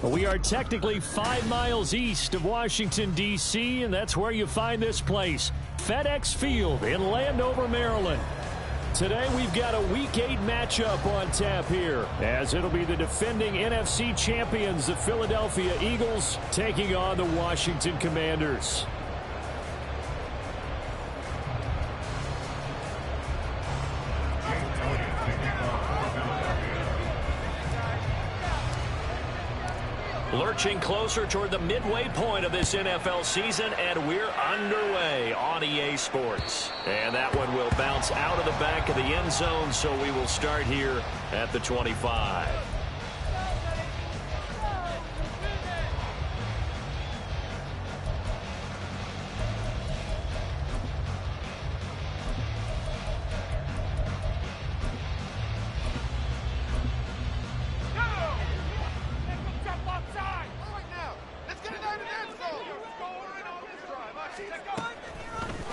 We are technically 5 miles east of Washington, D.C., and that's where you find this place, FedEx Field in Landover, Maryland. Today we've got a Week 8 matchup on tap here, as it'll be the defending NFC champions, the Philadelphia Eagles, taking on the Washington Commanders. Lurching closer toward the midway point of this NFL season, and we're underway on EA Sports. And that one will bounce out of the back of the end zone, so we will start here at the 25.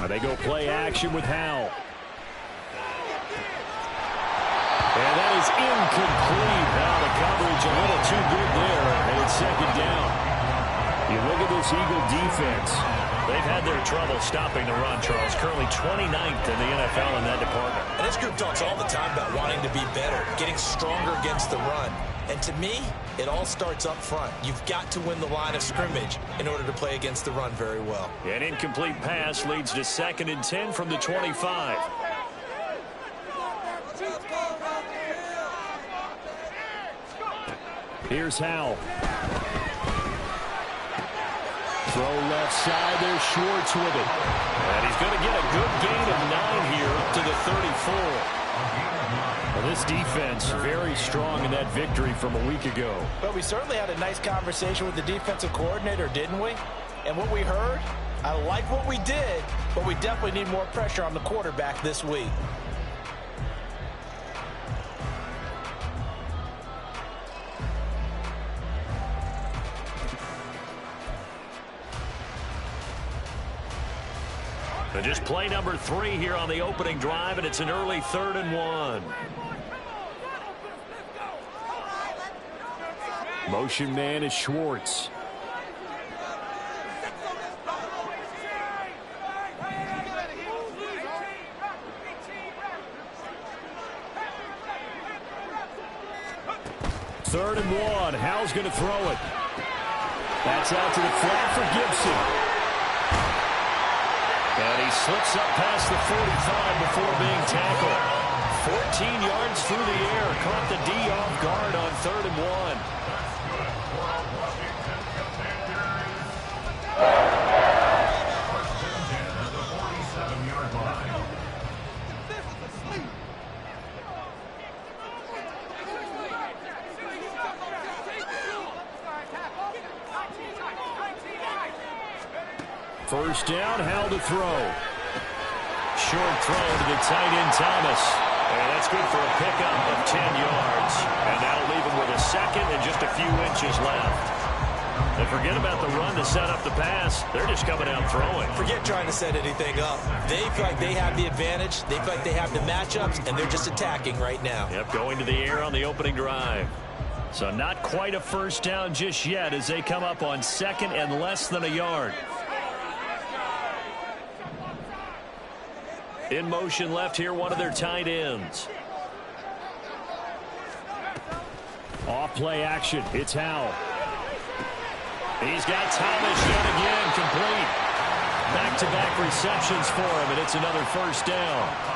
They go play action with Howell. And that is incomplete. Now the coverage a little too good there, and it's second down. You look at this Eagle defense. They've had their trouble stopping the run, Charles. Currently 29th in the NFL in that department. And this group talks all the time about wanting to be better, getting stronger against the run. And to me, it all starts up front. You've got to win the line of scrimmage in order to play against the run very well. An incomplete pass leads to 2nd and 10 from the 25. Here's Howell. Throw left side. There's Schwartz with it. And he's going to get a good gain of 9 here to the 34. Well, this defense very strong in that victory from a week ago. But we certainly had a nice conversation with the defensive coordinator, didn't we? And what we heard, I like what we did, but we definitely need more pressure on the quarterback this week. But just play number 3 here on the opening drive, and it's an early 3rd and 1. Motion man is Schwartz. Third and 1. Howell's going to throw it. That's out to the flat for Gibson. And he slips up past the 45 before being tackled. 14 yards through the air. Caught the D off guard on 3rd and 1. First down, Howell to throw. Short throw to the tight end, Thomas. And that's good for a pickup of 10 yards. And that'll leave him with a 2nd and just a few inches left. And forget about the run to set up the pass. They're just coming out throwing. Forget trying to set anything up. They feel like they have the advantage. They feel like they have the matchups, and they're just attacking right now. Yep, going to the air on the opening drive. So not quite a first down just yet as they come up on 2nd and less than a yard. In motion left here, one of their tight ends. Off play action. It's Howell. He's got Thomas yet again complete. Back-to-back receptions for him, and it's another first down.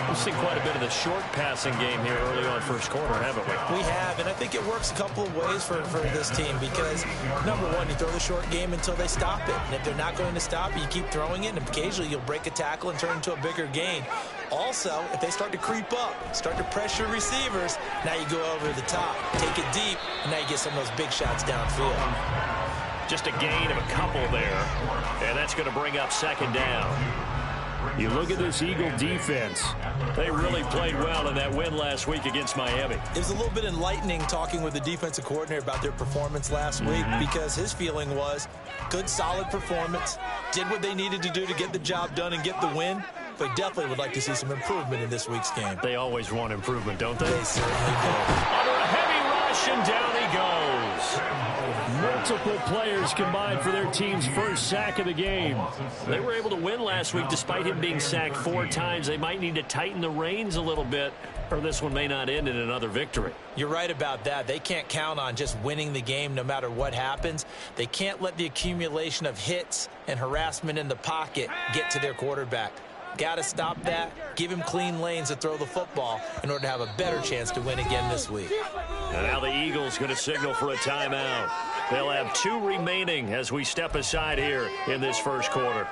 We've seen quite a bit of the short passing game here early on first quarter, haven't we? We have, and I think it works a couple of ways for this team because, number one, you throw the short game until they stop it. And if they're not going to stop it, you keep throwing it, and occasionally you'll break a tackle and turn it into a bigger gain. Also, if they start to creep up, start to pressure receivers, now you go over the top, take it deep, and now you get some of those big shots downfield. Just a gain of a couple there, and that's going to bring up 2nd down. You look at this Eagle defense. They really played well in that win last week against Miami. It was a little bit enlightening talking with the defensive coordinator about their performance last week because his feeling was good, solid performance, did what they needed to do to get the job done and get the win, but definitely would like to see some improvement in this week's game. They always want improvement, don't they? They certainly do. Under a heavy rush. rush, and down he goes. Multiple players combined for their team's first sack of the game. They were able to win last week despite him being sacked 4 times. They might need to tighten the reins a little bit, or this one may not end in another victory. You're right about that. They can't count on just winning the game no matter what happens. They can't let the accumulation of hits and harassment in the pocket get to their quarterback. Got to stop that, give him clean lanes to throw the football in order to have a better chance to win again this week. And now the Eagles going to signal for a timeout. They'll have 2 remaining as we step aside here in this first quarter.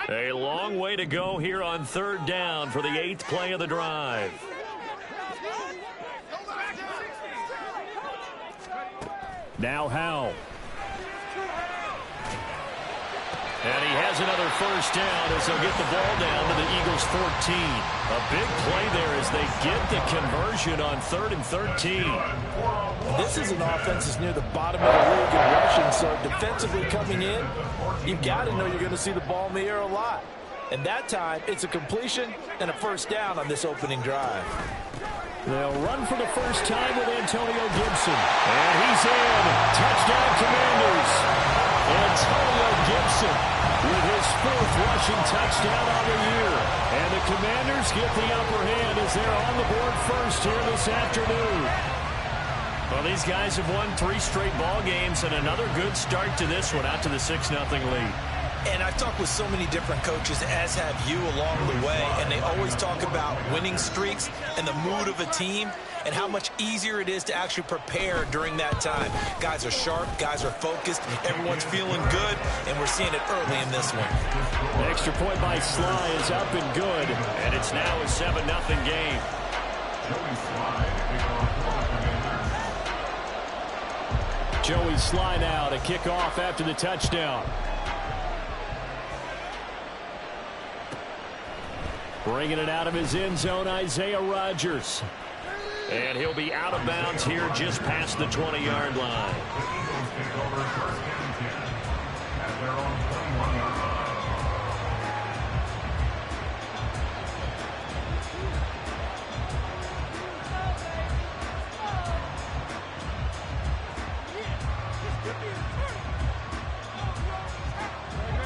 A long way to go here on 3rd down for the 8th play of the drive. Now Howell. And he has another first down as they'll get the ball down to the Eagles' 14. A big play there as they get the conversion on 3rd and 13. This is an offense that's near the bottom of the league in rushing, so defensively coming in, you've got to know you're going to see the ball in the air a lot. And that time, it's a completion and a first down on this opening drive. They'll run for the first time with Antonio Gibson. And he's in. Touchdown, Commanders. Antonio Gibson with his 4th rushing touchdown on the year. And the Commanders get the upper hand as they're on the board first here this afternoon. Well, these guys have won 3 straight ball games and another good start to this one out to the 6-0 lead. And I've talked with so many different coaches, as have you along the way, and they always talk about winning streaks and the mood of a team and how much easier it is to actually prepare during that time. Guys are sharp, guys are focused, everyone's feeling good, and we're seeing it early in this one. The extra point by Sly is up and good, and it's now a 7-0 game. Joey Sly now to kick off after the touchdown. Bringing it out of his end zone, Isaiah Rodgers. And he'll be out of bounds here just past the 20-yard line.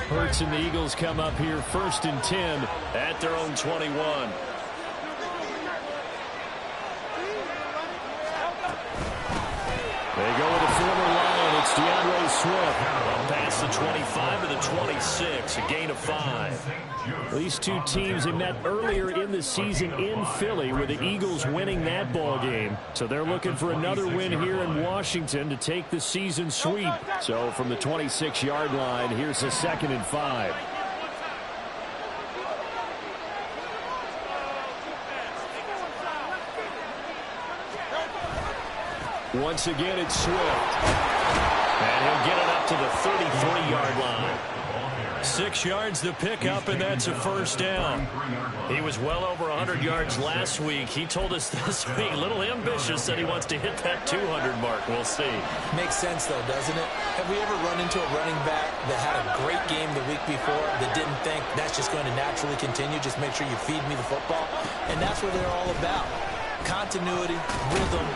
Hurts and the Eagles come up here 1st and 10 at their own 21. They go with a former Lion. It's DeAndre Swift. Past the 25 to the 26, a gain of 5. These 2 teams have met earlier in the season in Philly with the Eagles winning that ball game. So they're looking for another win here in Washington to take the season sweep. So from the 26-yard line, here's a 2nd and 5. Once again, it's Swift. And he'll get it up to the 33-yard line. 6 yards to pick up, and that's a first down. He was well over 100 yards last week. He told us this week, a little ambitious, that he wants to hit that 200 mark. We'll see. Makes sense, though, doesn't it? Have we ever run into a running back that had a great game the week before that didn't think that's just going to naturally continue? Just make sure you feed me the football. And that's what they're all about. Continuity, rhythm,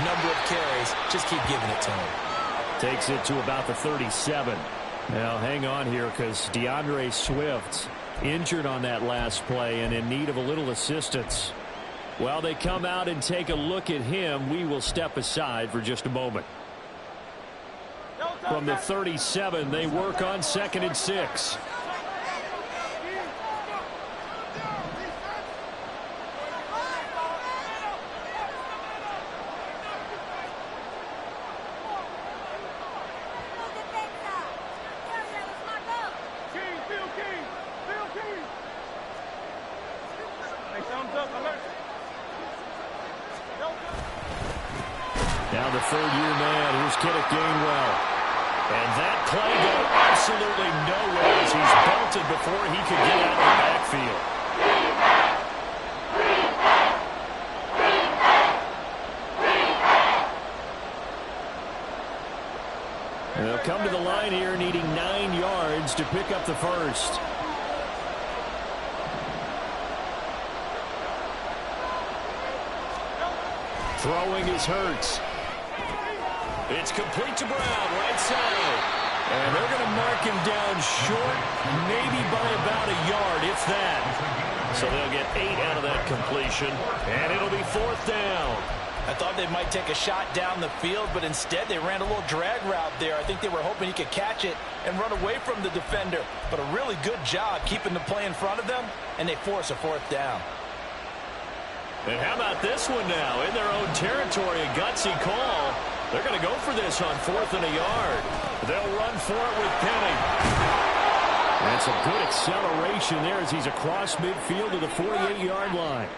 number of carries. Just keep giving it to him. Takes it to about the 37. Now, hang on here because DeAndre Swift injured on that last play and in need of a little assistance. While they come out and take a look at him, we will step aside for just a moment. From the 37, they work on 2nd and 6. Now the 3rd-year man, here's Kenneth Gainwell. And that play got absolutely nowhere as he's belted before he could get out of the backfield. They'll come to the line here needing 9 yards to pick up the first. Throwing is Hurts. It's complete to Brown, right side. And they're going to mark him down short, maybe by about a yard, if that. So they'll get 8 out of that completion, and it'll be 4th down. I thought they might take a shot down the field, but instead they ran a little drag route there. I think they were hoping he could catch it and run away from the defender. But a really good job keeping the play in front of them, and they force a 4th down. And how about this one now? In their own territory, a gutsy call. They're going to go for this on 4th and a yard. They'll run for it with Penny. That's a good acceleration there as he's across midfield to the 48-yard line.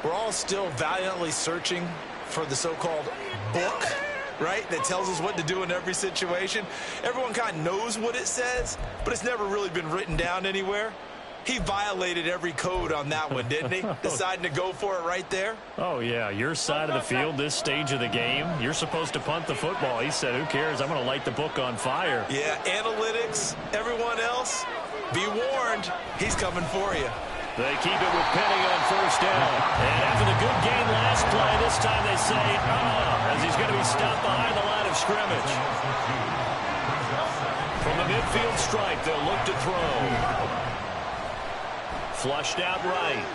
We're all still valiantly searching for the so-called book, right, that tells us what to do in every situation. Everyone kind of knows what it says, but it's never really been written down anywhere. He violated every code on that one, didn't he? Deciding to go for it right there. Oh, yeah, your side of the field, this stage of the game, you're supposed to punt the football. He said, who cares? I'm going to light the book on fire. Yeah, analytics, everyone else, be warned, he's coming for you. They keep it with Penny on 1st down. And after the good game last play, this time they say, as he's going to be stopped behind the line of scrimmage. From the midfield stripe, they'll look to throw. Flushed out right.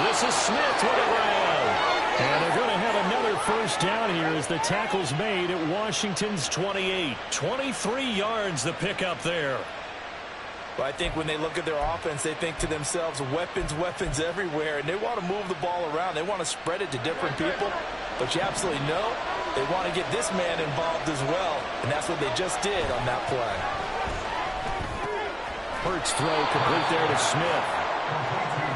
This is Smith with a grab. And they're going to have another 1st down here as the tackle's made at Washington's 28. 23 yards the pickup there. Well, I think when they look at their offense, they think to themselves, weapons, weapons everywhere, and they want to move the ball around. They want to spread it to different people. But you absolutely know they want to get this man involved as well, and that's what they just did on that play. Hurts throw complete there to Smith.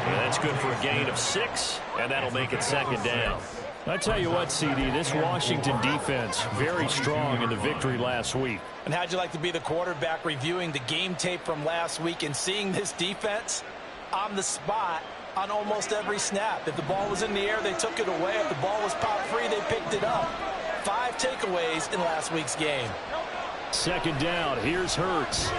And that's good for a gain of 6, and that'll make it 2nd down. I tell you what, CD, this Washington defense, very strong in the victory last week. And how'd you like to be the quarterback reviewing the game tape from last week and seeing this defense on the spot on almost every snap? If the ball was in the air, they took it away. If the ball was popped free, they picked it up. 5 takeaways in last week's game. 2nd down, here's Hurts.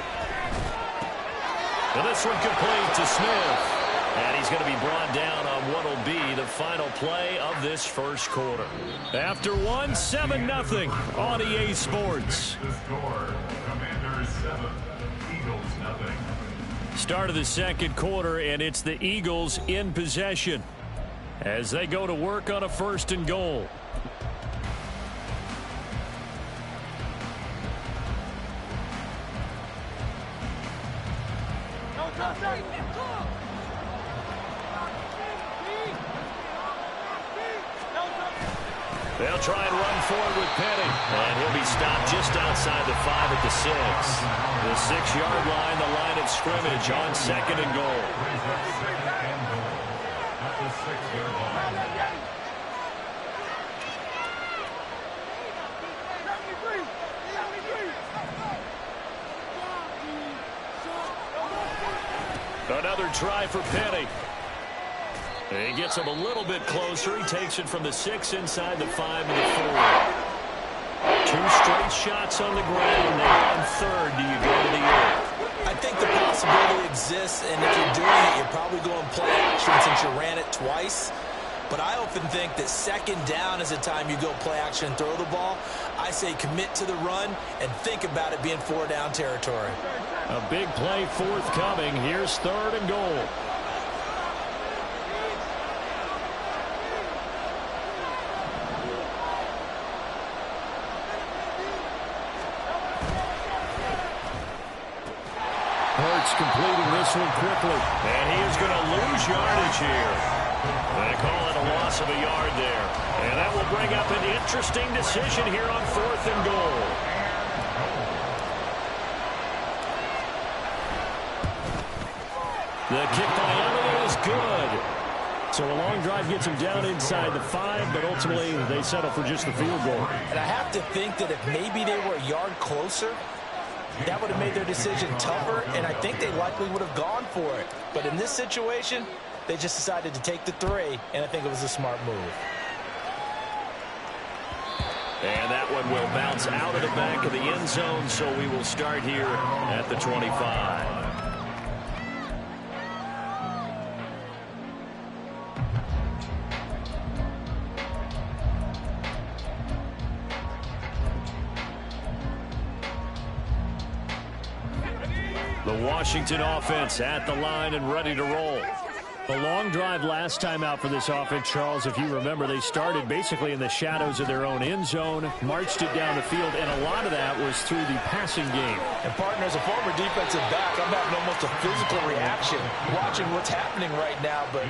And this one complete to Smith. And he's going to be brought down on what will be the final play of this 1st quarter. After 1, 7-0 on EA Sports. Commanders 7, Eagles nothing. Start of the 2nd quarter, and it's the Eagles in possession as they go to work on a 1st and goal. They'll try and run forward with Penny. And he'll be stopped just outside the 5 at the 6. The 6-yard line, the line of scrimmage on 2nd and goal. Another try for Penny. He gets him a little bit closer. He takes it from the 6 inside the 5 to the 4. 2 straight shots on the ground. Now on 3rd, do you go to the air? I think the possibility exists, and if you're doing it, you're probably going play action since you ran it twice. But I often think that 2nd down is the time you go play action and throw the ball. I say commit to the run and think about it being 4-down territory. A big play forthcoming. Here's 3rd and goal. Hurts completing this one quickly. And he is going to lose yardage here. They call it a loss of a yard there. And that will bring up an interesting decision here on 4th and goal. The kick by Emily is good. So a long drive gets him down inside the 5, but ultimately they settle for just the field goal. And I have to think that if maybe they were a yard closer, that would have made their decision tougher, and I think they likely would have gone for it. But in this situation, they just decided to take the 3, and I think it was a smart move. And that one will bounce out of the back of the end zone, so we will start here at the 25. The Washington offense at the line and ready to roll. The long drive last time out for this offense, Charles, if you remember, they started basically in the shadows of their own end zone, marched it down the field, and a lot of that was through the passing game. And, partner, as a former defensive back, I'm having almost a physical reaction watching what's happening right now. But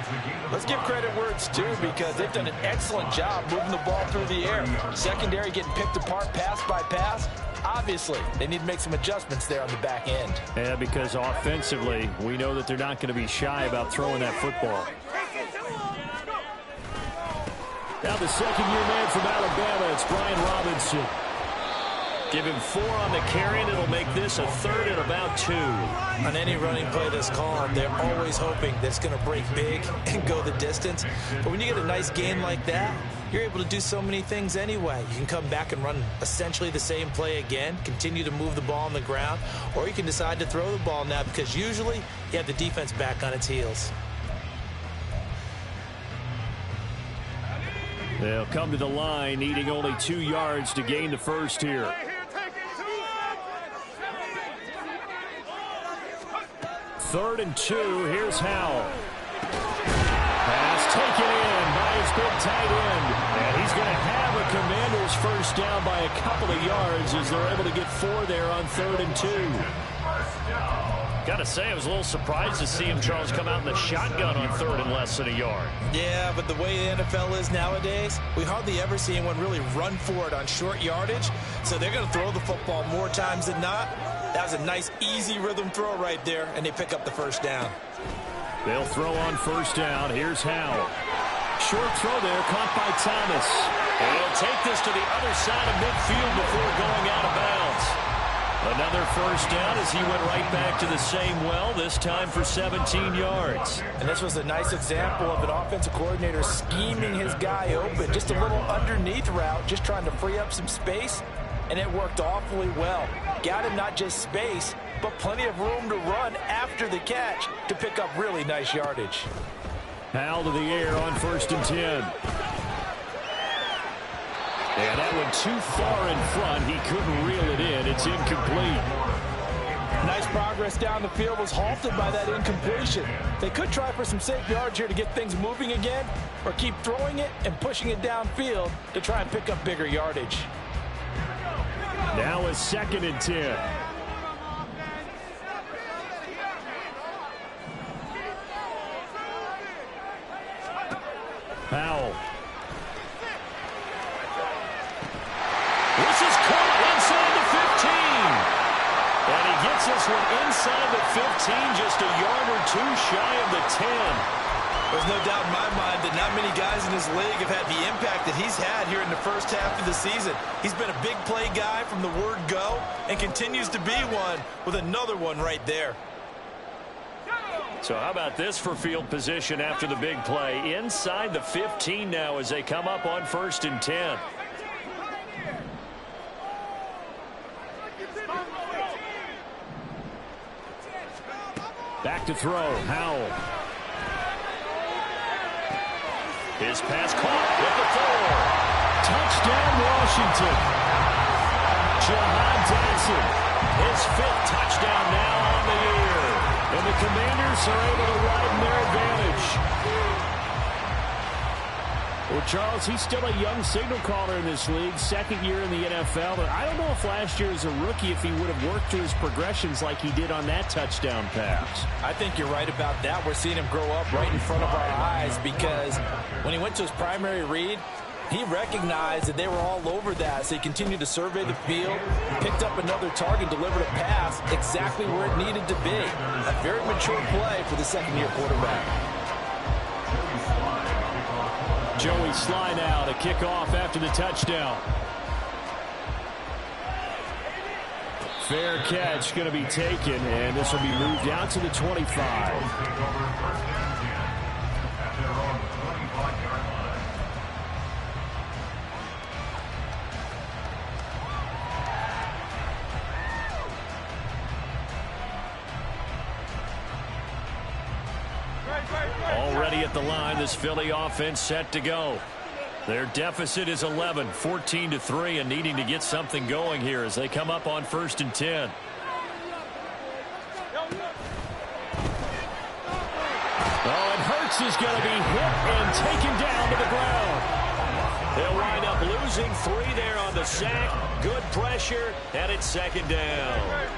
let's give credit where it's due, because they've done an excellent job moving the ball through the air. Secondary getting picked apart pass by pass. Obviously, they need to make some adjustments there on the back end. Yeah, because offensively, we know that they're not going to be shy about throwing that football. Now the second-year man from Alabama, it's Brian Robinson. Give him 4 on the carry, and it'll make this a third and about 2. On any running play that's called, they're always hoping that it's going to break big and go the distance. But when you get a nice gain like that, you're able to do so many things anyway. You can come back and run essentially the same play again, continue to move the ball on the ground, or you can decide to throw the ball now, because usually you have the defense back on its heels. They'll come to the line, needing only 2 yards to gain the first here. Third and 2, here's Howell. Pass taken in by his big tight end. And he's going to have a Commanders first down by a couple of yards as they're able to get 4 there on 3rd and 2. Got to say, I was a little surprised to see him, Charles, come out in the shotgun on 3rd and less than a yard. Yeah, but the way the NFL is nowadays, we hardly ever see anyone really run for it on short yardage. So they're going to throw the football more times than not. That was a nice, easy rhythm throw right there, and they pick up the first down. They'll throw on first down. Here's Howell. Short throw there, caught by Thomas. And he'll take this to the other side of midfield before going out of bounds. Another first down as he went right back to the same well, this time for 17 yards. And this was a nice example of an offensive coordinator scheming his guy open. Just a little underneath route, just trying to free up some space, and it worked awfully well. Got him not just space, but plenty of room to run after the catch to pick up really nice yardage. Howell to the air on 1st and 10. And that one too far in front. He couldn't reel it in. It's incomplete. Nice progress down the field was halted by that incompletion. They could try for some safe yards here to get things moving again, or keep throwing it and pushing it downfield to try and pick up bigger yardage. Now a 2nd and 10. Howell. This is caught inside the 15. And he gets this one inside the 15, just a yard or 2 shy of the 10. There's no doubt in my mind that not many guys in this league have had the impact that he's had here in the first half of the season. He's been a big play guy from the word go and continues to be one with another one right there. So how about this for field position after the big play? Inside the 15 now as they come up on 1st and 10. Back to throw, Howell. His pass caught with the 4. Touchdown, Washington. Jahan Dotson, his 5th touchdown now on the year. And the Commanders are able to widen their advantage. Well, Charles, he's still a young signal caller in this league, 2nd year in the NFL. But I don't know if last year as a rookie, if he would have worked through his progressions like he did on that touchdown pass. I think you're right about that. We're seeing him grow up right in front of our eyes, because when he went to his primary read, he recognized that they were all over that, so he continued to survey the field, picked up another target, delivered a pass exactly where it needed to be. A very mature play for the 2nd-year quarterback. Joey Sly now to kick off after the touchdown. Fair catch going to be taken, and this will be moved out to the 25. ready at the line. This Philly offense set to go. Their deficit is 11, 14-3, and needing to get something going here as they come up on 1st and 10. Oh, and Hurts is going to be hit and taken down to the ground. They'll wind up losing 3 there on the sack. Good pressure, and it's 2nd down.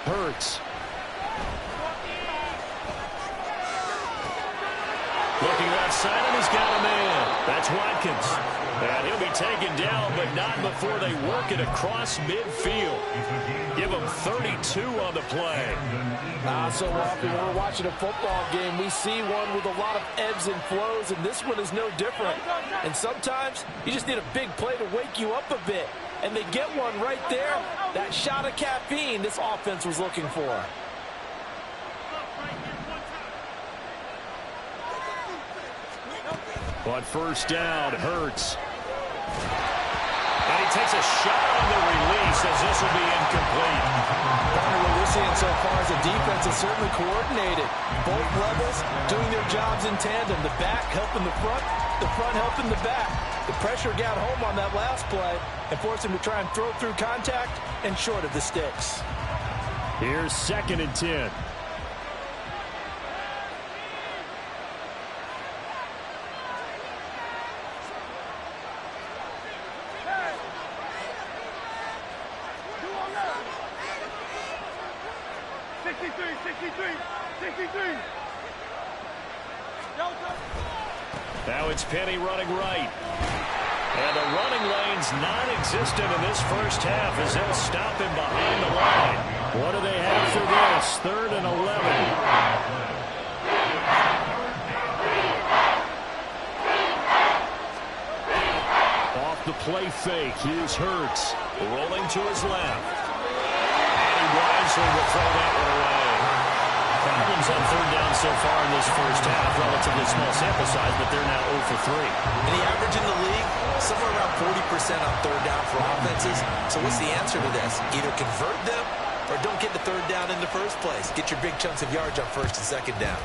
Hurts. Looking outside, and he's got a man. That's Watkins. And he'll be taken down, but not before they work it across midfield. Give him 32 on the play. So often when we're watching a football game, we see one with a lot of ebbs and flows, and this one is no different. And sometimes you just need a big play to wake you up a bit. And they get one right there. That shot of caffeine this offense was looking for. On 1st down, Hurts. And he takes a shot on the release as this will be incomplete. What we're seeing so far is the defense is certainly coordinated. Both levels doing their jobs in tandem. The back helping the front helping the back. The pressure got home on that last play and forced him to try and throw through contact and short of the sticks. Here's 2nd and 10. Now it's Penny running right. And the running lane's non-existent in this first half as they'll stop him behind the line. What do they have for this? 3rd and 11. Off the play fake. Here's Hurts. Rolling to his left. And he wisely will throw that one away. Problems on 3rd down so far in this first half. Relatively small sample size, but they're now 0 for 3. And the average in the league, somewhere around 40% on 3rd down for offenses. So what's the answer to this? Either convert them or don't get the 3rd down in the first place. Get your big chunks of yards on 1st and 2nd down.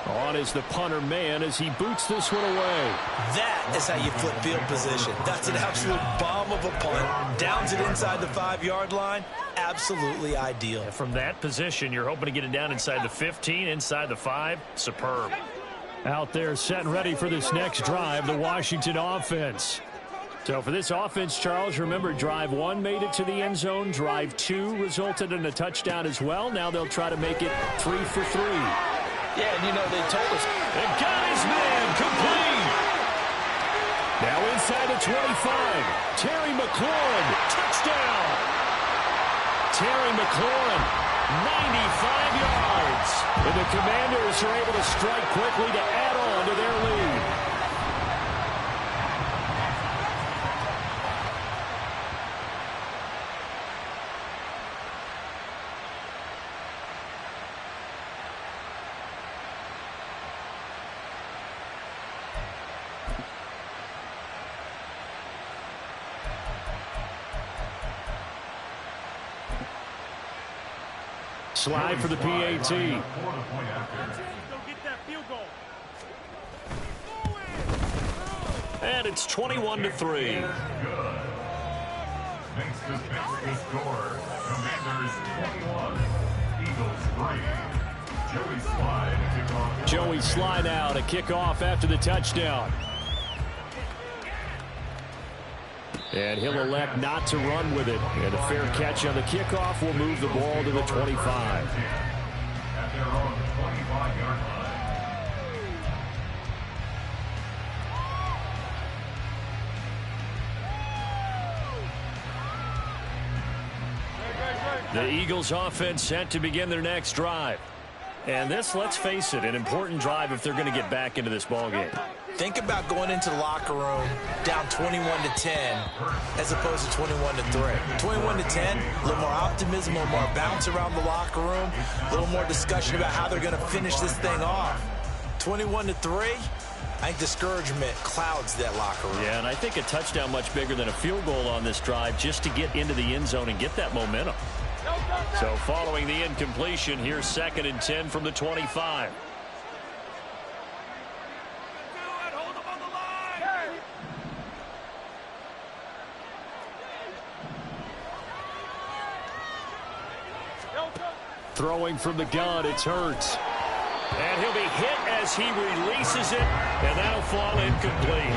On is the punter man as he boots this one away. That is how you flip field position. That's an absolute bomb of a punt. Downs it inside the 5-yard line. Absolutely ideal. And from that position, you're hoping to get it down inside the 15, inside the 5. Superb. Out there set and ready for this next drive, the Washington offense. So for this offense, Charles, remember drive 1 made it to the end zone. Drive 2 resulted in a touchdown as well. Now they'll try to make it 3 for 3. Yeah, and you know, they told us. And got his man complete. Now inside the 25. Terry McLaurin, touchdown. Terry McLaurin, 95 yards. And the Commanders are able to strike quickly to add on to their lead. Slide for the PAT. And it's 21-3. Makes the score. Commanders 21, Eagles 3. Joey Slide kickoff. Joey Slide out, a kickoff after the touchdown. And he'll elect not to run with it. And a fair catch on the kickoff will move the ball to the 25. At their own 25-yard line. The Eagles offense set to begin their next drive. And this, let's face it, an important drive if they're going to get back into this ballgame. Think about going into the locker room down 21-10 as opposed to 21-3. 21-10, a little more optimism, a little more bounce around the locker room, a little more discussion about how they're going to finish this thing off. 21-3, I think discouragement clouds that locker room. Yeah, and I think a touchdown much bigger than a field goal on this drive just to get into the end zone and get that momentum. So following the incompletion, here's 2nd and 10 from the 25. Throwing from the gun, it's Hurts. And he'll be hit as he releases it, and that'll fall incomplete.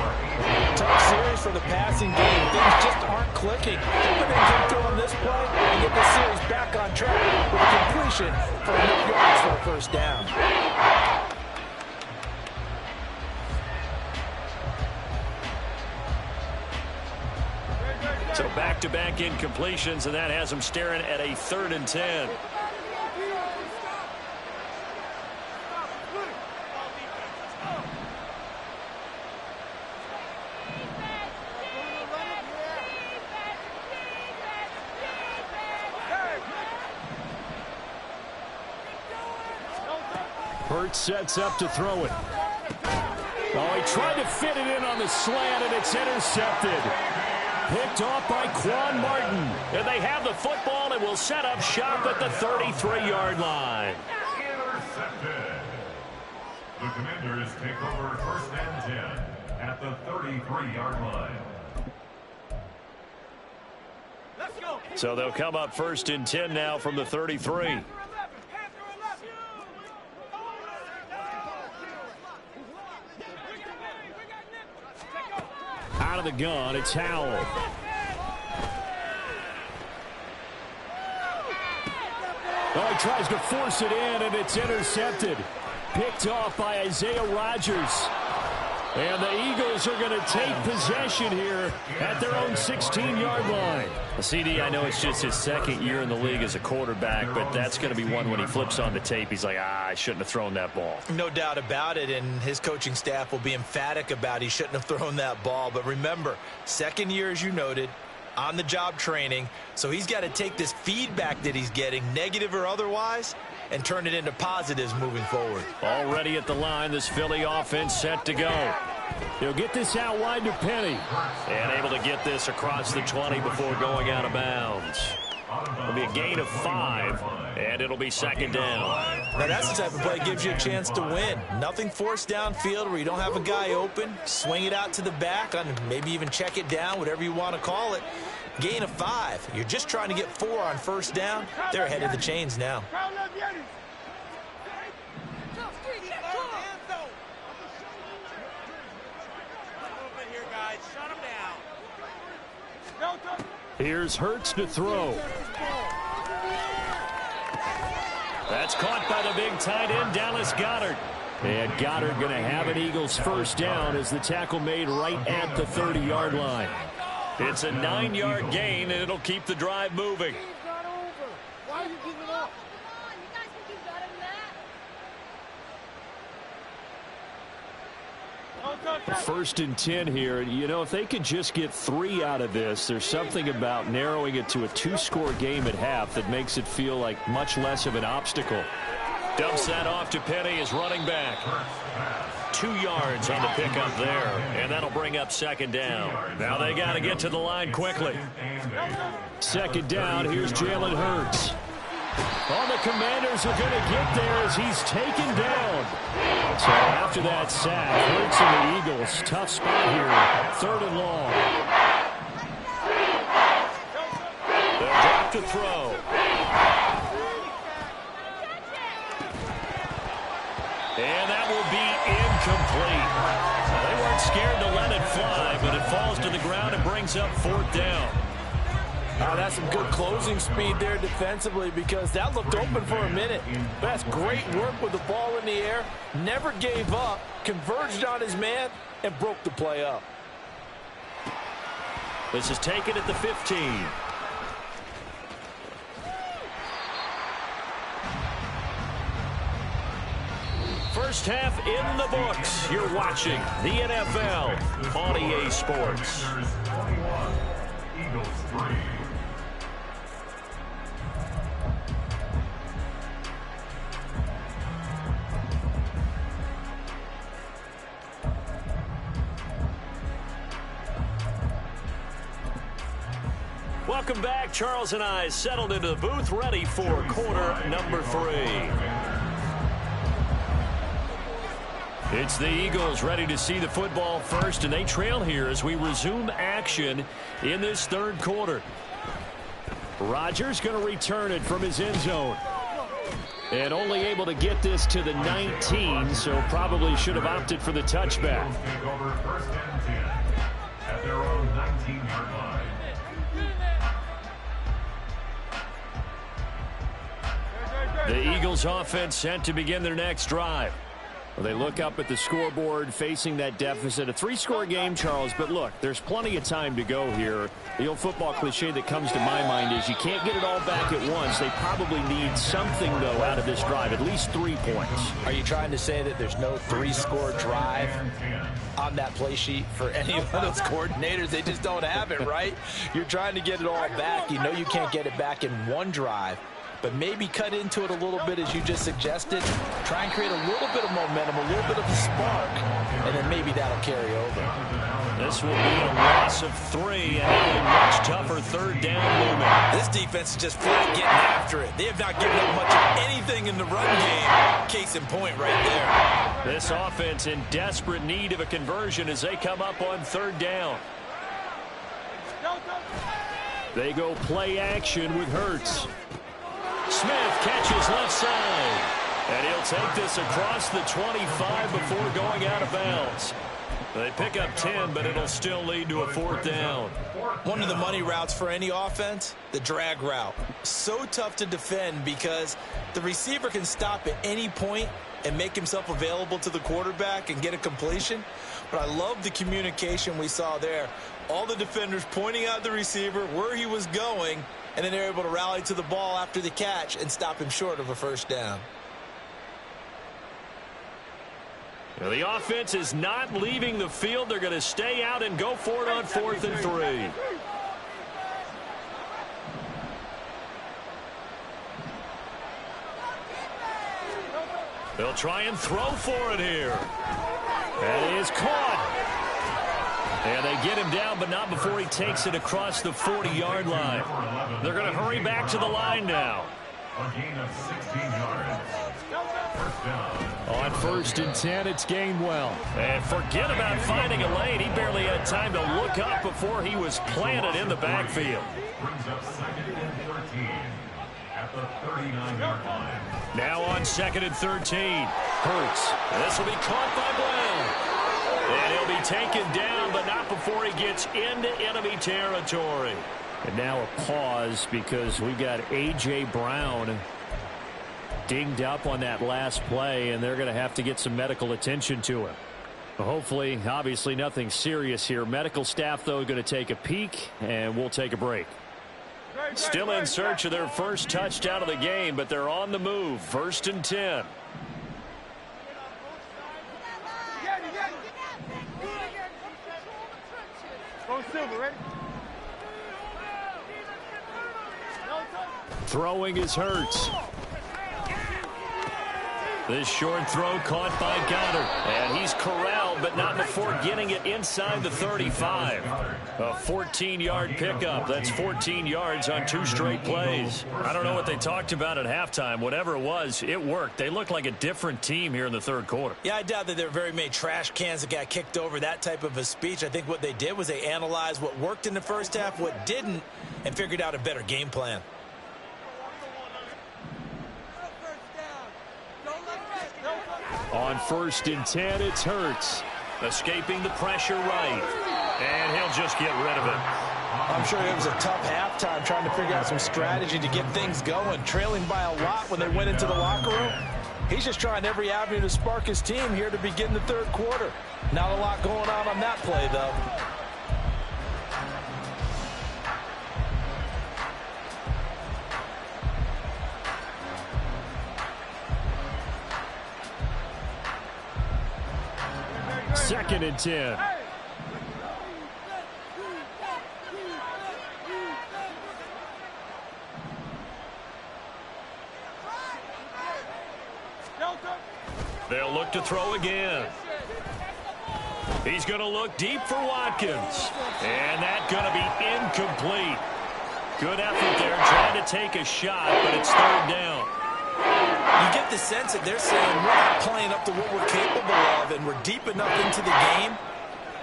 Tough series for the passing game. Things just aren't clicking. Hoping they can throw on this play and get the series back on track with a completion for enough yards for a first down. So back-to-back incompletions, and that has him staring at a 3rd and 10. Hurts sets up to throw it. Oh, he tried to fit it in on the slant, and it's intercepted. Picked off by Quan Martin. And they have the football and will set up shop at the 33-yard line. Intercepted. The Commanders take over 1st and 10 at the 33-yard line. So they'll come up 1st and 10 now from the 33. Out of the gun, it's Howell. Oh, he tries to force it in, and it's intercepted. Picked off by Isaiah Rodgers. And the Eagles are going to take possession here at their own 16-yard line. CD, I know it's just his 2nd year in the league as a quarterback, but that's going to be one when he flips on the tape. He's like, I shouldn't have thrown that ball. No doubt about it, and his coaching staff will be emphatic about he shouldn't have thrown that ball. But remember, 2nd year, as you noted, on-the-job training, so he's got to take this feedback that he's getting, negative or otherwise, and turn it into positives moving forward. Already at the line, this Philly offense set to go. He'll get this out wide to Penny. And able to get this across the 20 before going out of bounds. It'll be a gain of 5, and it'll be 2nd down. Now that's the type of play that gives you a chance to win. Nothing forced downfield where you don't have a guy open. Swing it out to the back, and maybe even check it down, whatever you want to call it. Gain of 5. You're just trying to get 4 on 1st down. They're ahead of the chains now. Here's Hurts to throw. That's caught by the big tight end, Dallas Goedert. And Goddard going to have an Eagles 1st down as the tackle made right at the 30-yard line. It's a 9-yard gain, and it'll keep the drive moving. Why are you giving up? 1st and 10 here. You know, if they could just get 3 out of this, there's something about narrowing it to a 2-score game at half that makes it feel like much less of an obstacle. Dumps that off to Penny, his running back. 2 yards on the pickup there, and that'll bring up 2nd down. Now they got to get to the line quickly. 2nd down, here's Jalen Hurts. Oh, the Commanders are going to get there as he's taken down. So after that sack, Hurts and the Eagles, tough spot here, 3rd and long. They'll drop to throw. And that will be incomplete. They weren't scared to let it fly, but it falls to the ground and brings up 4th down. Oh, that's some good closing speed there defensively because that looked open for a minute. But that's great work with the ball in the air. Never gave up, converged on his man, and broke the play up. This is taken at the 15. First half in the books. You're watching the NFL on EA Sports. Eagles 3. welcome back. Charles and I settled into the booth, ready for quarter number 3. It's the Eagles ready to see the football first, and they trail here as we resume action in this third quarter. Rodgers going to return it from his end zone. And only able to get this to the 19, so probably should have opted for the touchback. Take over first and 10 at their own 19-yard line. The Eagles offense set to begin their next drive. Well, they look up at the scoreboard facing that deficit. A 3-score game, Charles, but look, there's plenty of time to go here. The old football cliche that comes to my mind is you can't get it all back at once. They probably need something, though, out of this drive, at least 3 points. Are you trying to say that there's no 3-score drive on that play sheet for any of those coordinators? They just don't have it, right? You're trying to get it all back. You know you can't get it back in one drive. But maybe cut into it a little bit as you just suggested. Try and create a little bit of momentum, a little bit of a spark, and then maybe that'll carry over. This will be a loss of 3 and a much tougher third down movement. This defense is just flat getting after it. They have not given up much of anything in the run game. Case in point right there. This offense in desperate need of a conversion as they come up on third down. They go play action with Hurts. Smith catches left side. And he'll take this across the 25 before going out of bounds. They pick up 10, but it'll still lead to a 4th down. One of the money routes for any offense, the drag route. So tough to defend because the receiver can stop at any point and make himself available to the quarterback and get a completion. But I love the communication we saw there. All the defenders pointing out the receiver, where he was going, and then they're able to rally to the ball after the catch and stop him short of a first down. Now the offense is not leaving the field. They're going to stay out and go for it on 4th and 3. They'll try and throw for it here. And he is caught. And they get him down, but not before he takes it across the 40-yard line. They're going to hurry back to the line now. A gain of 16 yards. First down. On 1st and 10, it's Gainwell. And forget about finding a lane. He barely had time to look up before he was planted in the backfield. Brings up 2nd and 13 at the 39-yard line. Now on 2nd and 13. Hurts. This will be caught by Brown. And he'll be taken down, but not before he gets into enemy territory. And now a pause because we got A.J. Brown dinged up on that last play, and they're going to have to get some medical attention to him. Hopefully, obviously nothing serious here. Medical staff, though, going to take a peek, and we'll take a break. Still in search of their first touchdown of the game, but they're on the move. 1st and 10. Throwing is Hurts. This short throw caught by Goddard. And he's corralled, but not before getting it inside the 35. A 14-yard pickup. That's 14 yards on 2 straight plays. I don't know what they talked about at halftime. Whatever it was, it worked. They look like a different team here in the third quarter. Yeah, I doubt that there are very many trash cans that got kicked over, that type of a speech. I think what they did was they analyzed what worked in the first half, what didn't, and figured out a better game plan. On 1st and 10, it's Hurts. Escaping the pressure right. And he'll just get rid of it. I'm sure it was a tough halftime trying to figure out some strategy to get things going. Trailing by a lot when they went into the locker room. He's just trying every avenue to spark his team here to begin the third quarter. Not a lot going on that play, though. Second and 10. They'll look to throw again. He's going to look deep for Watkins. And that's going to be incomplete. Good effort there, trying to take a shot, but it's third down. You get the sense that they're saying we're not playing up to what we're capable of, and we're deep enough into the game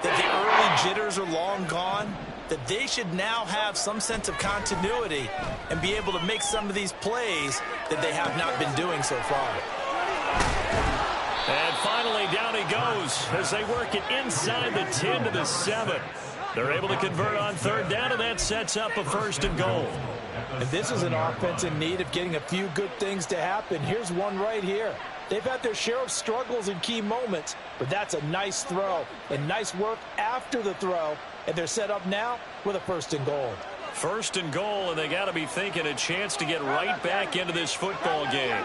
that the early jitters are long gone, that they should now have some sense of continuity and be able to make some of these plays that they have not been doing so far. And finally, down he goes as they work it inside the 10 to the 7. They're able to convert on third down, and that sets up a 1st and goal. And this is an offense in need of getting a few good things to happen. Here's one right here. They've had their share of struggles in key moments, but that's a nice throw and nice work after the throw, and they're set up now with a 1st and goal. 1st and goal, and they got to be thinking a chance to get right back into this football game.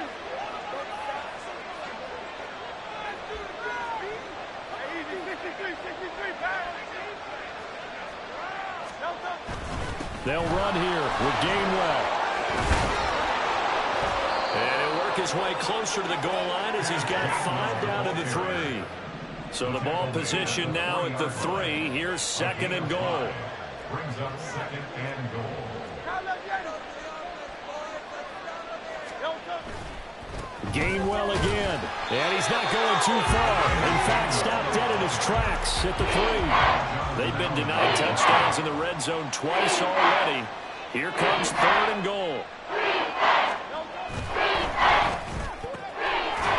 They'll run here with Gainwell. And he'll work his way closer to the goal line as he's got 5 down to the 3. So the ball position now at the 3. Here's 2nd and goal. Brings up 2nd and goal. Gainwell again. And he's not going too far. In fact, stopped dead in his tracks at the 3. They've been denied touchdowns in the red zone twice already. Here comes 3rd and goal.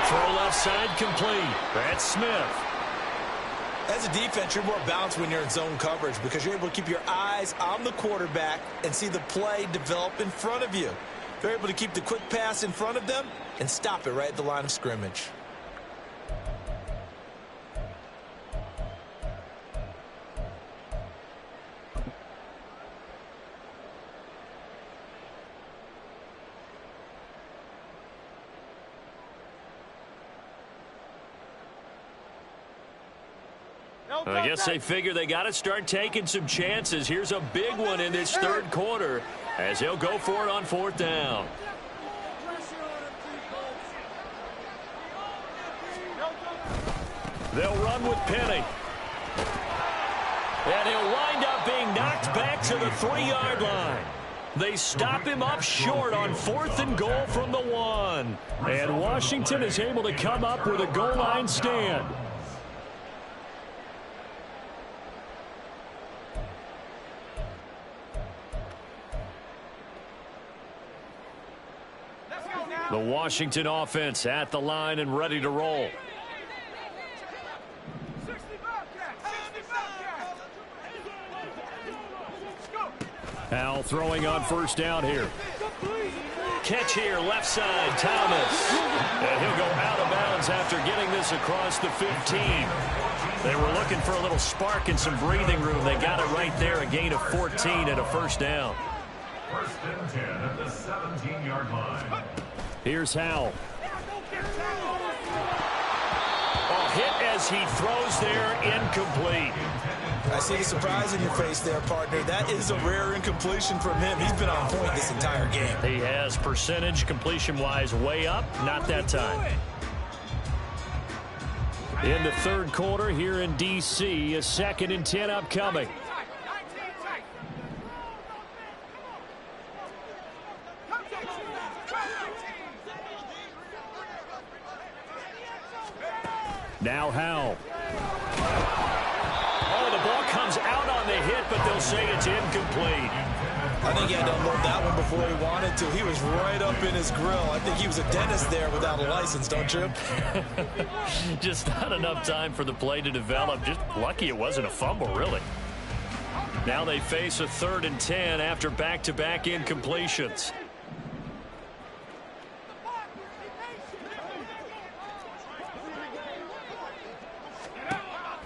Throw left side complete. That's Smith. As a defense, you're more balanced when you're in zone coverage because you're able to keep your eyes on the quarterback and see the play develop in front of you. They're able to keep the quick pass in front of them and stop it right at the line of scrimmage. I guess they figure they got to start taking some chances. Here's a big one in this 3rd quarter as he'll go for it on 4th down. They'll run with Penny. And he'll wind up being knocked back to the 3-yard line. They stop him up short on 4th and goal from the 1. And Washington is able to come up with a goal line stand. The Washington offense at the line and ready to roll. Howell throwing on 1st down here. Catch here, left side, Thomas. And he'll go out of bounds after getting this across the 15. They were looking for a little spark and some breathing room. They got it right there, a gain of 14 and a 1st down. 1st and 10 at the 17-yard line. Here's Howell. A hit as he throws there, incomplete. I see the surprise in your face there, partner. That is a rare incompletion from him. He's been on point this entire game. He has percentage completion-wise way up, not that time. In the 3rd quarter here in D.C., a 2nd and 10 upcoming. Now Howell. Oh, the ball comes out on the hit, but they'll say it's incomplete. I think he had to unload that one before he wanted to. He was right up in his grill. I think he was a dentist there without a license, don't you? Just not enough time for the play to develop. Just lucky it wasn't a fumble, really. Now they face a 3rd and 10 after back-to-back incompletions.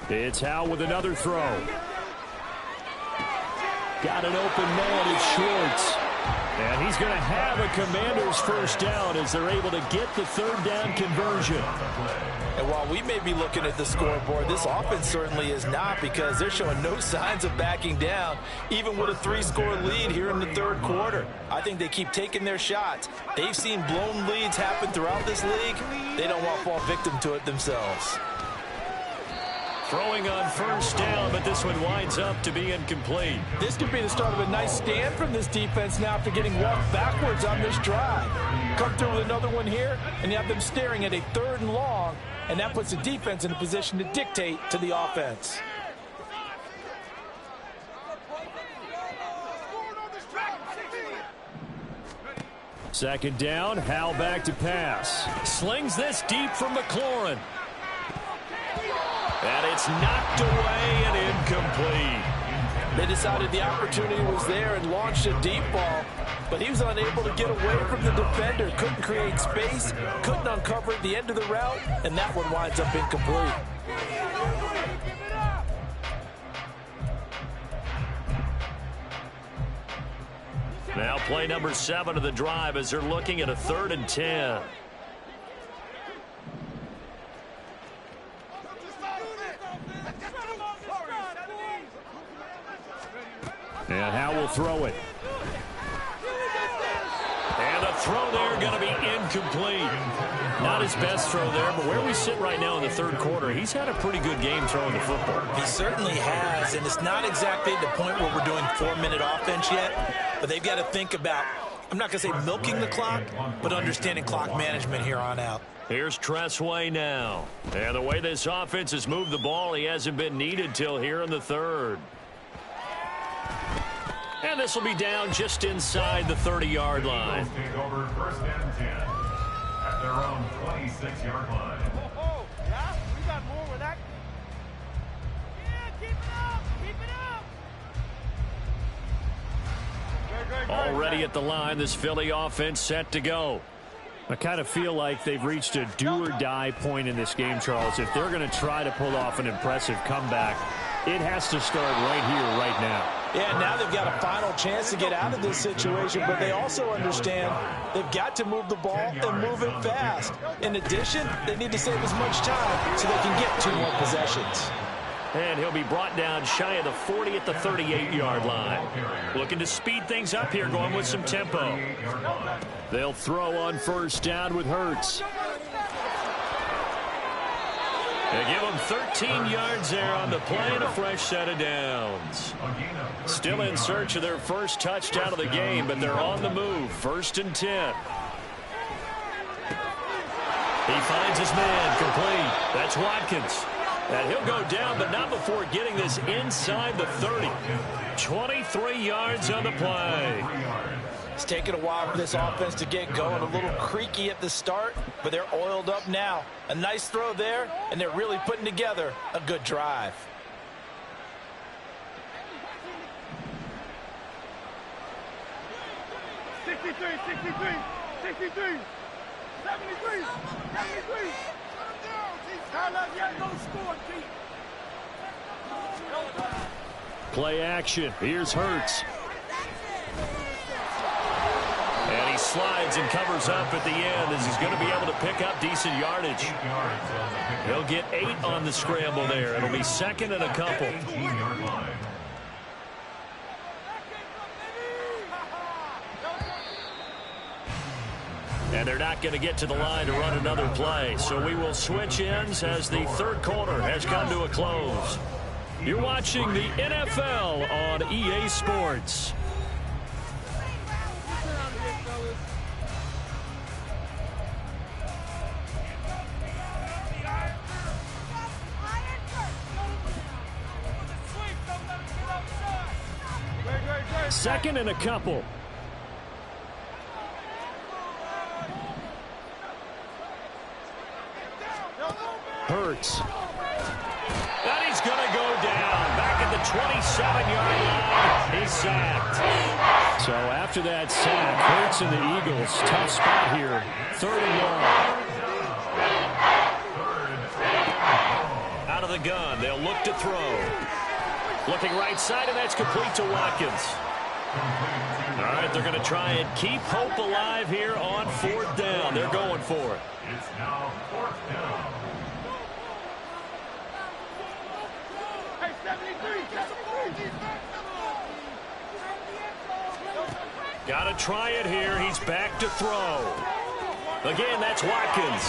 It's Howell with another throw. Got an open man, it's Schwartz. And he's going to have a Commanders 1st down as they're able to get the 3rd down conversion. And while we may be looking at the scoreboard, this offense certainly is not, because they're showing no signs of backing down, even with a 3-score lead here in the 3rd quarter. I think they keep taking their shots. They've seen blown leads happen throughout this league. They don't want to fall victim to it themselves. Throwing on first down, but this one winds up to be incomplete. This could be the start of a nice stand from this defense now after getting walked backwards on this drive. Come through with another one here, and you have them staring at a 3rd and long, and that puts the defense in a position to dictate to the offense. Second down, Howell back to pass. Slings this deep from McLaurin. And it's knocked away and incomplete. They decided the opportunity was there and launched a deep ball, but he was unable to get away from the defender. Couldn't create space, couldn't uncover at the end of the route, and that one winds up incomplete. Now play number 7 of the drive as they're looking at a 3rd and 10. And Howell will throw it. And a throw there going to be incomplete. Not his best throw there, but where we sit right now in the 3rd quarter, he's had a pretty good game throwing the football. He certainly has, and it's not exactly the point where we're doing 4-minute offense yet, but they've got to think about, I'm not going to say milking the clock, but understanding clock management here on out. Here's Tressway now. And the way this offense has moved the ball, he hasn't been needed till here in the 3rd. And this will be down just inside the 30-yard line. Take over 1st and 10 at their own 26-yard line. Yeah, we got more with that. Yeah, keep it up, keep it up. Already at the line, this Philly offense set to go. I kind of feel like they've reached a do-or-die point in this game, Charles. If they're going to try to pull off an impressive comeback, it has to start right here, right now. Yeah, now they've got a final chance to get out of this situation, but they also understand they've got to move the ball and move it fast. In addition, they need to save as much time so they can get 2 more possessions. And he'll be brought down shy of the 40 at the 38-yard line. Looking to speed things up here, going with some tempo. They'll throw on first down with Hurts. They give them 13 yards there on the play and a fresh set of downs. Still in search of their first touchdown of the game, but they're on the move. 1st and 10. He finds his man complete. That's Watkins. And he'll go down, but not before getting this inside the 30. 23 yards on the play. It's taken a while for this offense to get going. A little creaky at the start, but they're oiled up now. A nice throw there, and they're really putting together a good drive. Play action. Here's Hurts. And he slides and covers up at the end as he's going to be able to pick up decent yardage. He'll get 8 on the scramble there. It'll be 2nd and a couple. And they're not going to get to the line to run another play. So we will switch ends as the 3rd quarter has come to a close. You're watching the NFL on EA Sports. Second and a couple. Hurts. And he's going to go down. Back at the 27-yard line. He's sacked. So after that sack, Hurts and the Eagles, tough spot here. 3rd and long. Out of the gun. They'll look to throw. Looking right side, and that's complete to Watkins. All right, they're going to try and keep hope alive here on 4th down. They're going for it. It's now 4th down. Got to try it here. He's back to throw. Again, that's Watkins.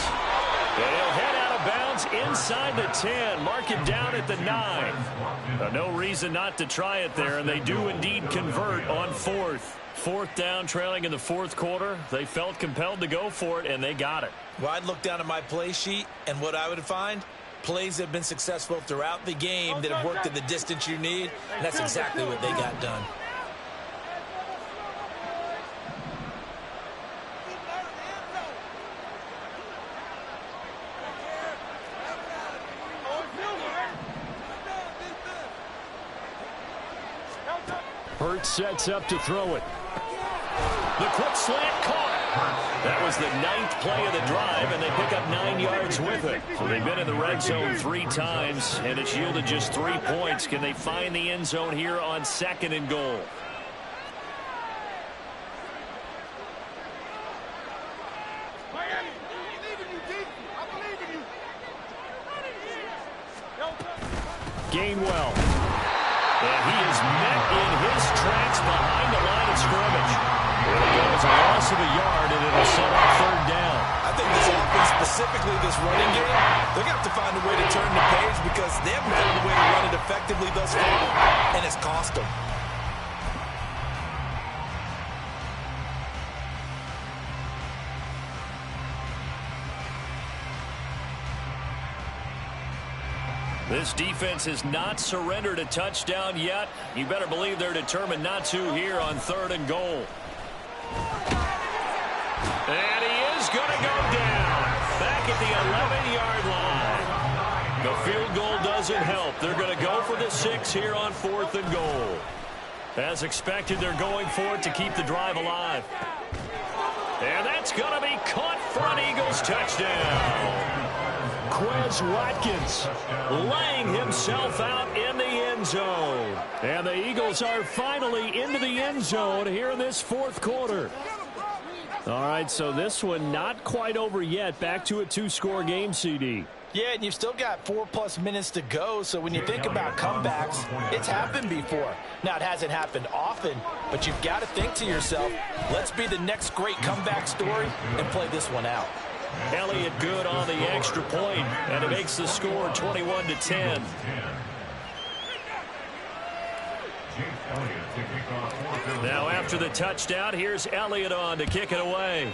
And he'll head out of bounds inside the 10. Mark it down at the 9. No reason not to try it there, and they do indeed convert on fourth. Fourth down, trailing in the fourth quarter. They felt compelled to go for it, and they got it. Well, I'd look down at my play sheet, and what I would find, plays have been successful throughout the game that have worked at the distance you need, and that's exactly what they got done. Hurts sets up to throw it. The quick slant caught. That was the 9th play of the drive, and they pick up 9 yards with it. So they've been in the red zone 3 times, and it's yielded just 3 points. Can they find the end zone here on 2nd and goal? Gainwell. And he is met in his tracks behind the line of scrimmage. There it goes, a loss of a yard, and it'll set up 3rd down. I think this offense, specifically this running game, they're going to have to find a way to turn the page because they haven't found a way to run it effectively thus far, and it's cost them. This defense has not surrendered a touchdown yet. You better believe they're determined not to here on 3rd and goal. And he is going to go down back at the 11-yard line. The field goal doesn't help. They're going to go for the 6 here on 4th and goal. As expected, they're going for it to keep the drive alive. And that's going to be caught for an Eagles touchdown. Quez Watkins laying himself out in the end zone. And the Eagles are finally into the end zone here in this 4th quarter. All right, so this one not quite over yet. Back to a 2-score game, CD. Yeah, and you've still got 4+ minutes to go, so when you think about comebacks, it's happened before. Now, it hasn't happened often, but you've got to think to yourself, let's be the next great comeback story and play this one out. Elliott good on the extra point, and it makes the score 21-10. Now after the touchdown, here's Elliott on to kick it away.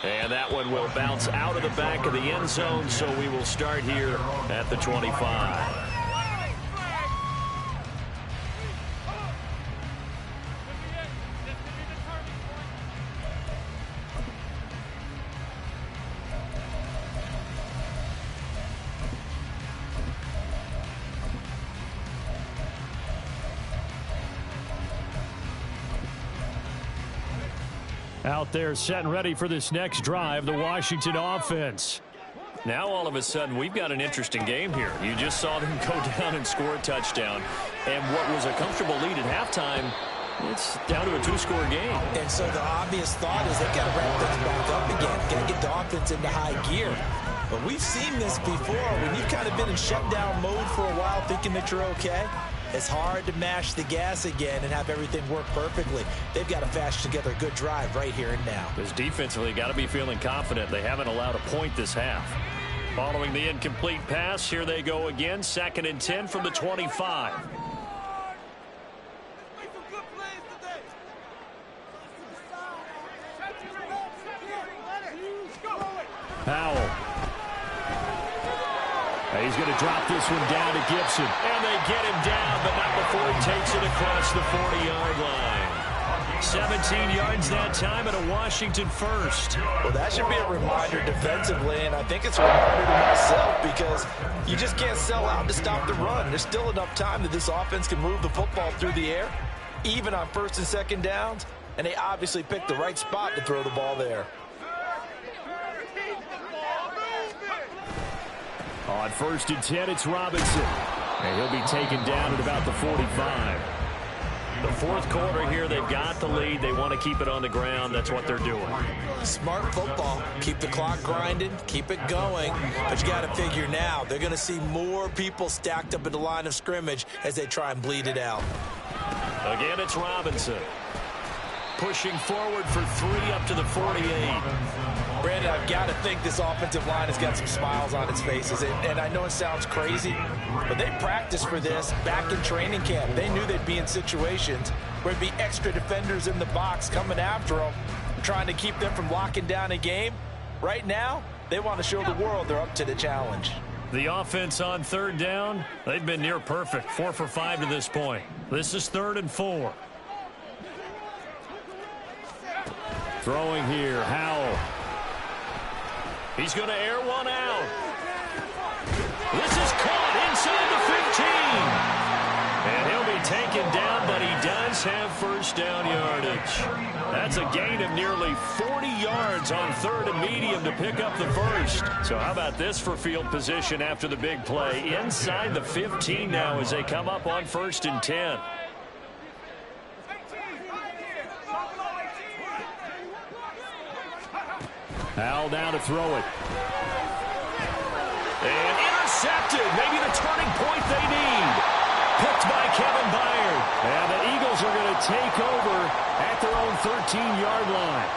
And that one will bounce out of the back of the end zone, so we will start here at the 25. Out there set and ready for this next drive, the Washington offense. Now all of a sudden we've got an interesting game here. You just saw them go down and score a touchdown. And what was a comfortable lead at halftime, it's down to a 2-score game. And so the obvious thought is they've got to ramp things back up again. Got to get the offense into high gear. But we've seen this before. When you've kind of been in shutdown mode for a while thinking that you're okay, it's hard to mash the gas again and have everything work perfectly. They've got to fashion together a good drive right here and now. This defensively got to be feeling confident. They haven't allowed a point this half. Following the incomplete pass, here they go again. 2nd and 10 from the 25. Powell. He's going to drop this one down to Gibson. And they get him down, but not before he takes it across the 40-yard line. 17 yards that time and a Washington first. Well, that should be a reminder defensively, and I think it's a reminder to myself because you just can't sell out to stop the run. There's still enough time that this offense can move the football through the air, even on 1st and 2nd downs, and they obviously picked the right spot to throw the ball there. On 1st and 10, it's Robinson. And he'll be taken down at about the 45. The 4th quarter here, they've got the lead. They want to keep it on the ground. That's what they're doing. Smart football. Keep the clock grinding. Keep it going. But you got to figure now, they're going to see more people stacked up at the line of scrimmage as they try and bleed it out. Again, it's Robinson. Pushing forward for 3 up to the 48. Brandon, I've got to think this offensive line has got some smiles on its faces. And I know it sounds crazy, but they practiced for this back in training camp. They knew they'd be in situations where there'd be extra defenders in the box coming after them, trying to keep them from locking down a game. Right now, they want to show the world they're up to the challenge. The offense on third down, they've been near perfect. 4 for 5 to this point. This is 3rd and 4. Throwing here, Howell. He's going to air one out. This is caught inside the 15. And he'll be taken down, but he does have first down yardage. That's a gain of nearly 40 yards on 3rd and medium to pick up the first. So how about this for field position after the big play? Inside the 15 now as they come up on 1st and 10. Howell down to throw it. And intercepted. Maybe the turning point they need. Picked by Kevin Byard. And the Eagles are going to take over at their own 13-yard line.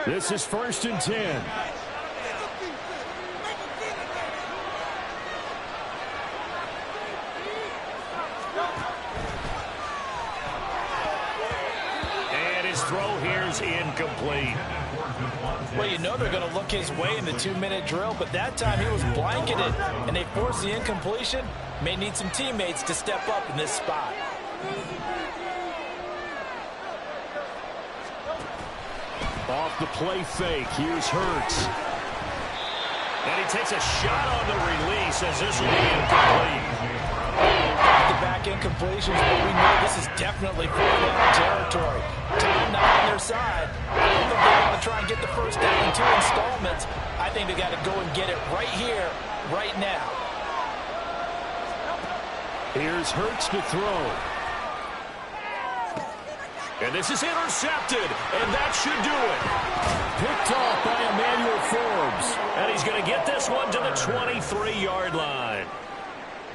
This is 1st and 10. Throw here is incomplete. Well, you know they're going to look his way in the 2-minute drill, but that time he was blanketed, and they forced the incompletion. May need some teammates to step up in this spot. Off the play fake, here's Hurts. And he takes a shot on the release as this will be incomplete. Back incompletions, but we know this is definitely 4th down territory. Time not on their side. I don't think they want to try and get the first down in 2 installments. I think they got to go and get it right here, right now. Here's Hurts to throw. And this is intercepted, and that should do it. Picked off by Emmanuel Forbes. And he's going to get this one to the 23-yard line.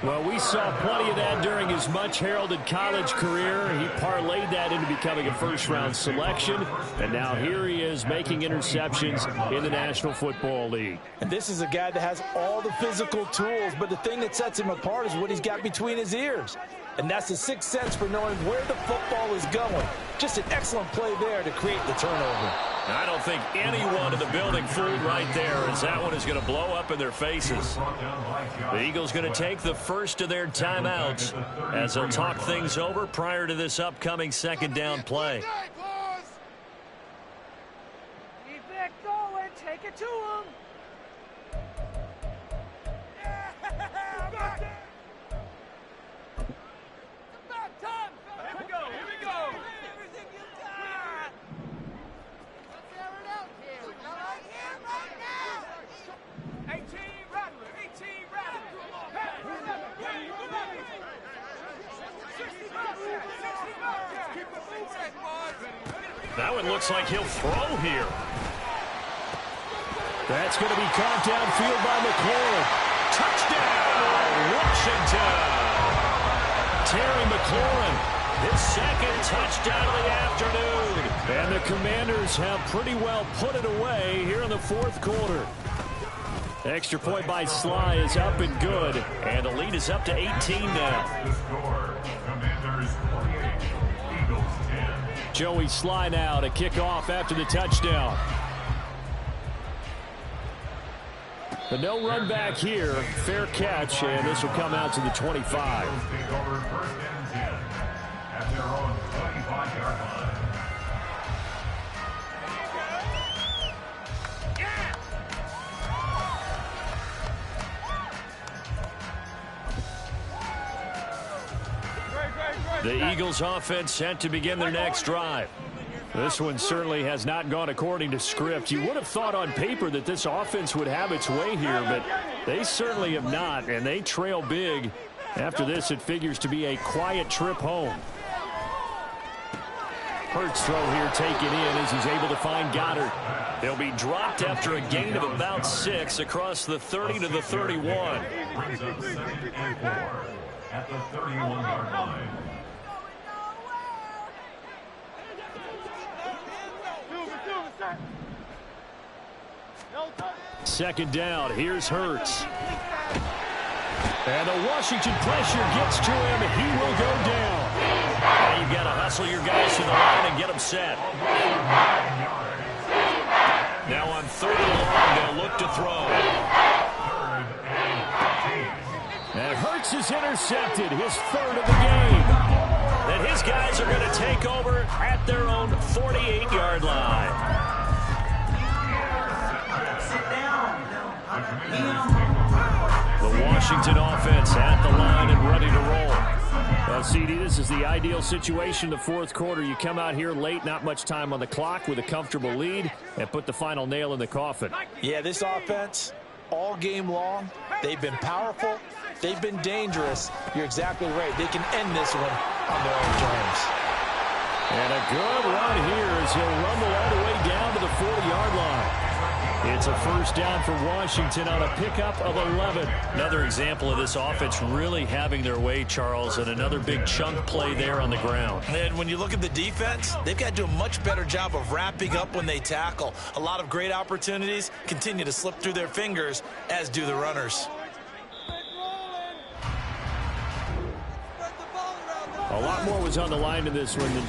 Well, we saw plenty of that during his much-heralded college career. He parlayed that into becoming a first-round selection, and now here he is making interceptions in the National Football League. And this is a guy that has all the physical tools, but the thing that sets him apart is what he's got between his ears. And that's the sixth sense for knowing where the football is going. Just an excellent play there to create the turnover. I don't think anyone in the building fooled right there, as that one is going to blow up in their faces. The Eagles going to take the first of their timeouts as they'll talk things over prior to this upcoming 2nd down play. Keep it going. Take it to him. Here we go. Here we go. Everything you got. Let's air it out here. Right here, right now. 18 Rattler. 18 Rattler. That one looks like he'll throw here. That's going to be caught downfield by McLaurin. Touchdown, Washington. Terry McLaurin, his 2nd touchdown of the afternoon. And the Commanders have pretty well put it away here in the 4th quarter. Extra point by Sly is up and good. And the lead is up to 18 now. The score, Commanders 28, Eagles 10. Joey Sly now to kick off after the touchdown. But no run back here. Fair catch, and this will come out to the 25. Take over 1st and 10 at their own 25-yard line. The Eagles offense set to begin their next drive. This one certainly has not gone according to script. You would have thought on paper that this offense would have its way here, but they certainly have not, and they trail big. After this, it figures to be a quiet trip home. Hurts throw here taken in as he's able to find Goddard. They'll be dropped after a gain of about 6 across the 30 to the 31. Brings up 2nd and 4 at the 31-yard line. Second down. Here's Hurts. And the Washington pressure gets to him. He will go down. Now you've got to hustle your guys to the line and get them set. Now on 3rd and long, they'll look to throw. And Hurts is intercepted, his 3rd of the game. And his guys are going to take over at their own 48-yard line. The Washington offense at the line and ready to roll. Well, CD, this is the ideal situation, the 4th quarter. You come out here late, not much time on the clock with a comfortable lead, and put the final nail in the coffin. Yeah, this offense, all game long, they've been powerful, they've been dangerous. You're exactly right. They can end this one on their own terms. And a good run here as he'll rumble all the way down to the 40-yard line. It's a 1st down for Washington on a pickup of 11. Another example of this offense really having their way, Charles, and another big chunk play there on the ground. And when you look at the defense, they've got to do a much better job of wrapping up when they tackle. A lot of great opportunities continue to slip through their fingers, as do the runners. A lot more was on the line in this one than